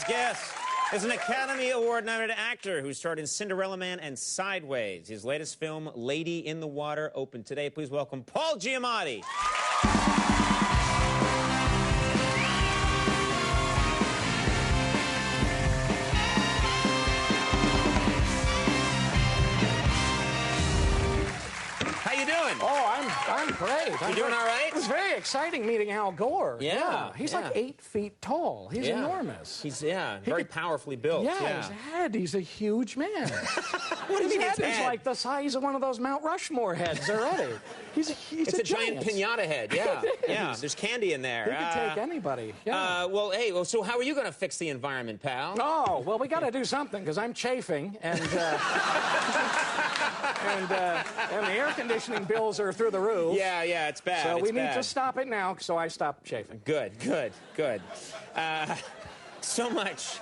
guest is an Academy Award-nominated actor who starred in Cinderella Man and Sideways. His latest film, Lady in the Water, opened today. Please welcome Paul Giamatti. How you doing? Oh, I'm great. You doing all right? It was very exciting meeting Al Gore. Yeah. He's like 8 feet tall. He's enormous. He's, very powerfully built. Yeah, his head, he's a huge man. What do you mean his his head is like the size of one of those Mount Rushmore heads already. It's a giant piñata head, yeah. Yeah, there's candy in there. He could take anybody, yeah. Well, hey, so how are you going to fix the environment, pal? Oh, well, we got to do something, because I'm chafing, and and the air conditioning bills are through the roof. Yeah, it's bad. So we need to stop it now, so I stopped chafing. Good. So much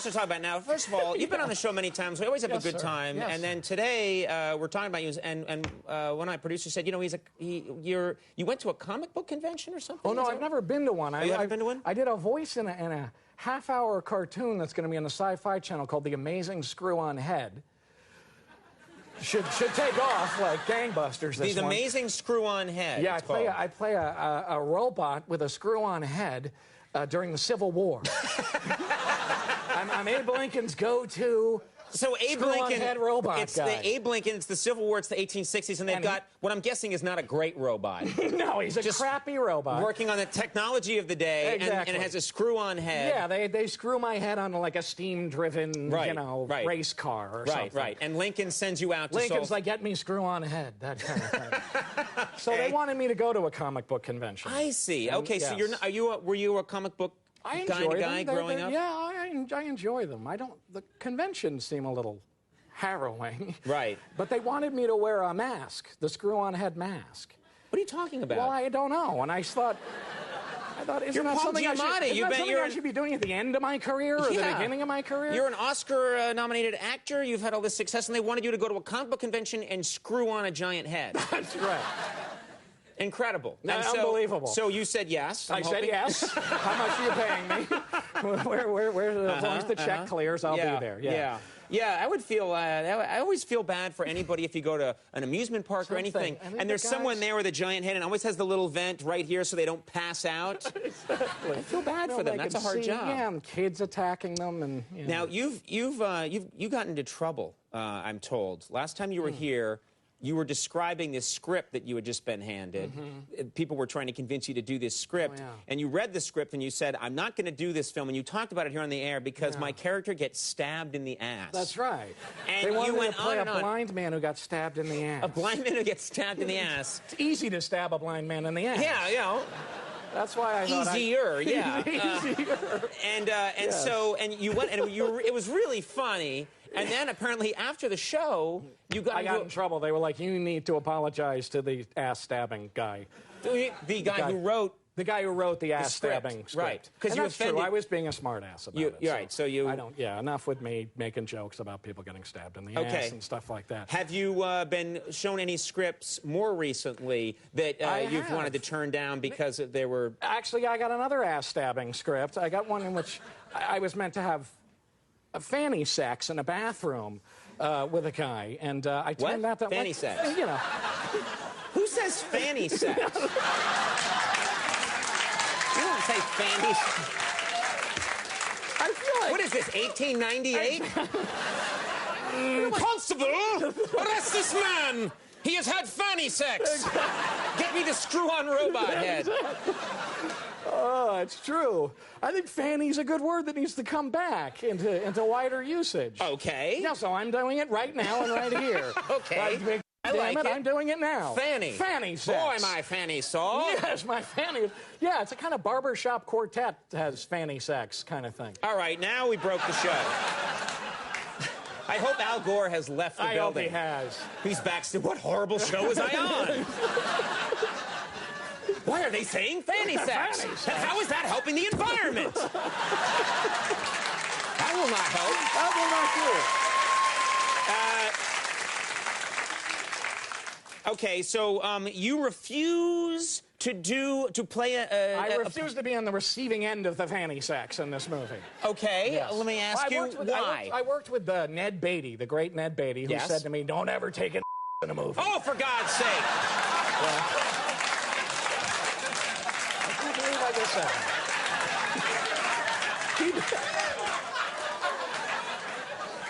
to talk about now. First of all, you've been on the show many times. We always have a good time. Yes, and then today, we're talking about you. And one of my producers said, you know, you went to a comic book convention or something? Oh, no, I've never been to one. You haven't been to one? I did a voice in a half-hour cartoon that's going to be on the Sci-Fi Channel called The Amazing Screw-On Head. Should take off like gangbusters. The Amazing Screw-On Head. Yeah, I play a robot with a screw-on head during the Civil War. I'm Abe Lincoln's go-to Abe Lincoln, head robot it's guy. the Abe Lincoln, it's the Civil War, it's the 1860s, and they've got what I'm guessing is not a great robot. No, he's a crappy robot. Working on the technology of the day, exactly. and it has a screw-on head. Yeah, they screw my head on like a steam-driven, race car or something. Right. And Lincoln sends you out to Lincoln's like, get me screw-on head, that kind of thing. So they wanted me to go to a comic book convention. I see. Okay, yes. So were you a comic book guy growing up? Yeah, I enjoy them. The conventions seem a little harrowing. Right. But they wanted me to wear a mask, the screw-on head mask. What are you talking about? Well, I don't know. And I thought, isn't that something I should be doing at the end of my career or the beginning of my career? You're an Oscar-nominated actor. You've had all this success, and they wanted you to go to a comic book convention and screw on a giant head. That's right. Incredible. Unbelievable. So you said yes. I said yes. How much are you paying me? As long as the check clears, I'll be there. Yeah, I would feel. I always feel bad for anybody if you go to an amusement park or anything, and there's someone there with a giant head and always has the little vent right here so they don't pass out. Exactly. I feel bad for them. That's a hard job. Yeah, and kids attacking them, and Now you've gotten into trouble. I'm told. Last time you were here, you were describing this script that you had just been handed. People were trying to convince you to do this script. And you read the script and you said, I'm not going to do this film. And you talked about it here on the air because my character gets stabbed in the ass. That's right. And they wanted you went to play on and a blind man who got stabbed in the ass. A blind man who gets stabbed in the ass. It's easy to stab a blind man in the ass. Yeah, you know. That's why I thought Easier, yeah. Easier. So you went, and it was really funny. And then apparently after the show, I got in trouble. They were like, you need to apologize to the ass-stabbing guy. The guy who wrote... The guy who wrote the ass-stabbing script. Right. Because that's true. I was being a smart-ass about it. Right, so you... I don't... Yeah, enough with me making jokes about people getting stabbed in the ass and stuff like that. Have you been shown any scripts more recently that you've wanted to turn down because they were... Actually, I got another ass-stabbing script. I got one in which I was meant to have a fanny sex in a bathroom with a guy, and I turned out that... Fanny sex? You know... Who says fanny sex? You don't say fanny sex. I feel like... What is this, 1898? Constable, arrest this man! He has had fanny sex! Get me the screw-on robot head. Oh, it's true. I think fanny's a good word that needs to come back into wider usage. Okay. Yeah, so I'm doing it right now and right here. Okay. I like it. I'm doing it now. Fanny. Fanny sex. Boy, my fanny saw. Yes, my fanny. Yeah, it's a kind of barbershop quartet has fanny sex kind of thing. All right, now we broke the show. I hope Al Gore has left the building. I hope he has. He's backstage. What horrible show was I on? Why are they saying fanny sex? Fanny sex. And how is that helping the environment? That will not help. That will not do. Okay, so you refuse to play I refuse to be on the receiving end of the fanny sacks in this movie. Okay, Yes. let me ask you why. I worked with Ned Beatty, the great Ned Beatty, who said to me, "Don't ever take an in a movie." Oh, for God's sake! I can't believe I just said that.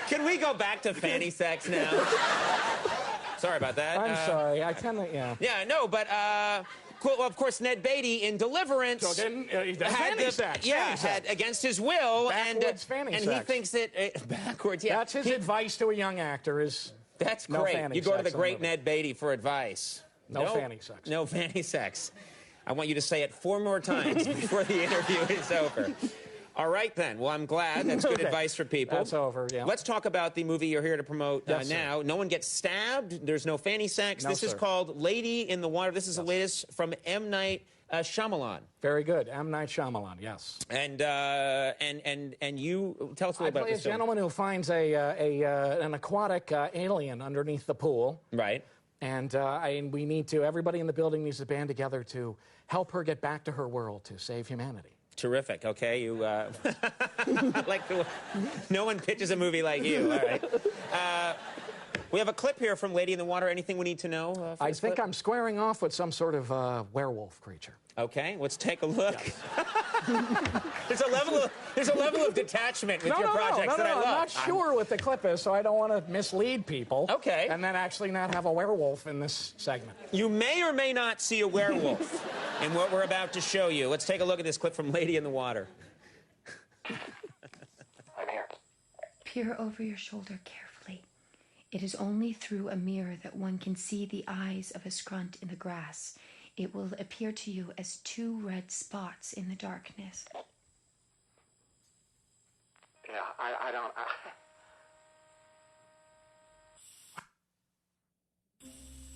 Can we go back to fanny sex now? Sorry about that. I'm sorry. I tend to, yeah. Yeah, no, but, well, of course, Ned Beatty in Deliverance had against his will, backwards fanny and sex. He thinks that backwards. Yeah, that's his advice to a young actor. That's no great. Fanny you go to sex the great Ned Beatty for advice. No fanny sex. No fanny sex. I want you to say it 4 more times before the interview is over. All right, then. Well, I'm glad. That's good advice for people. That's over, yeah. Let's talk about the movie you're here to promote now. Sir. No one gets stabbed. There's no fanny sex. No, this is called Lady in the Water. This is the latest from M. Night Shyamalan. Very good. M. Night Shyamalan, yes. And you tell us a little about play this a gentleman who finds an aquatic alien underneath the pool. Right. And we need to, everybody in the building needs to band together to help her get back to her world, to save humanity. Terrific. Okay, you no one pitches a movie like you. All right. We have a clip here from Lady in the Water. Anything we need to know? I think I'm squaring off with some sort of werewolf creature. Okay, let's take a look. Yes. there's a level of detachment with your projects that I love. I'm not sure what the clip is, so I don't want to mislead people. Okay. And then actually not have a werewolf in this segment. You may or may not see a werewolf in what we're about to show you. Let's take a look at this clip from Lady in the Water. I'm here. Peer over your shoulder carefully. It is only through a mirror that one can see the eyes of a scrunt in the grass. It will appear to you as 2 red spots in the darkness. Yeah, I don't...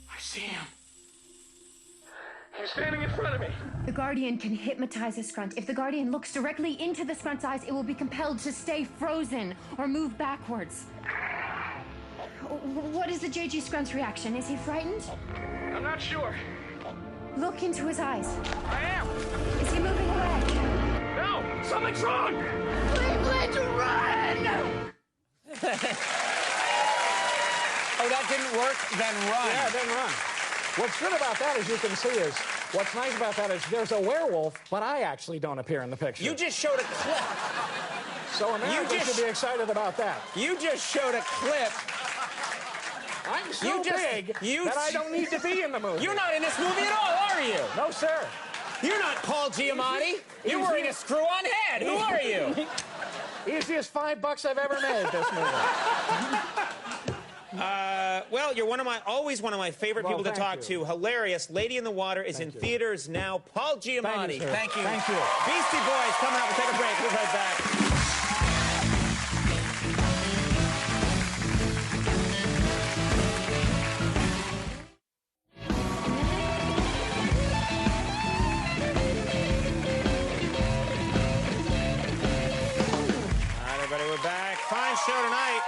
I see him. He's standing in front of me. The Guardian can hypnotize a scrunt. If the Guardian looks directly into the scrunt's eyes, it will be compelled to stay frozen or move backwards. What is the JG Scrunt's reaction? Is he frightened? I'm not sure. Look into his eyes. I am. Is he moving away? No, something's wrong. Let's run! Oh, that didn't work? Then run. Yeah, then run. What's good about that, as you can see, is what's nice about that is there's a werewolf, but I actually don't appear in the picture. You just showed a clip. So Americans should be excited about that. You just showed a clip. I'm so big that I don't need to be in the movie. You're not in this movie at all, are you? No, sir. You're not Paul Giamatti. You're wearing a screw-on head. Who are you? Easiest $5 I've ever made, this movie. Well, you're always one of my favorite people to talk to. Hilarious. Lady in the Water is in theaters now. Paul Giamatti. Thank you. Thank you. Beastie Boys coming up. We'll take a break. We'll be right back. We're back. Fine show tonight.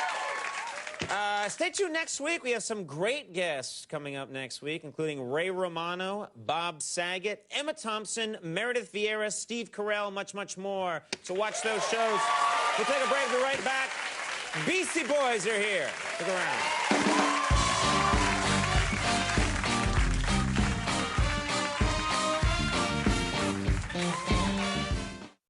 Stay tuned next week. We have some great guests coming up next week, including Ray Romano, Bob Saget, Emma Thompson, Meredith Vieira, Steve Carell, much, much more. So watch those shows. We'll take a break. We'll be right back. Beastie Boys are here. Stick around.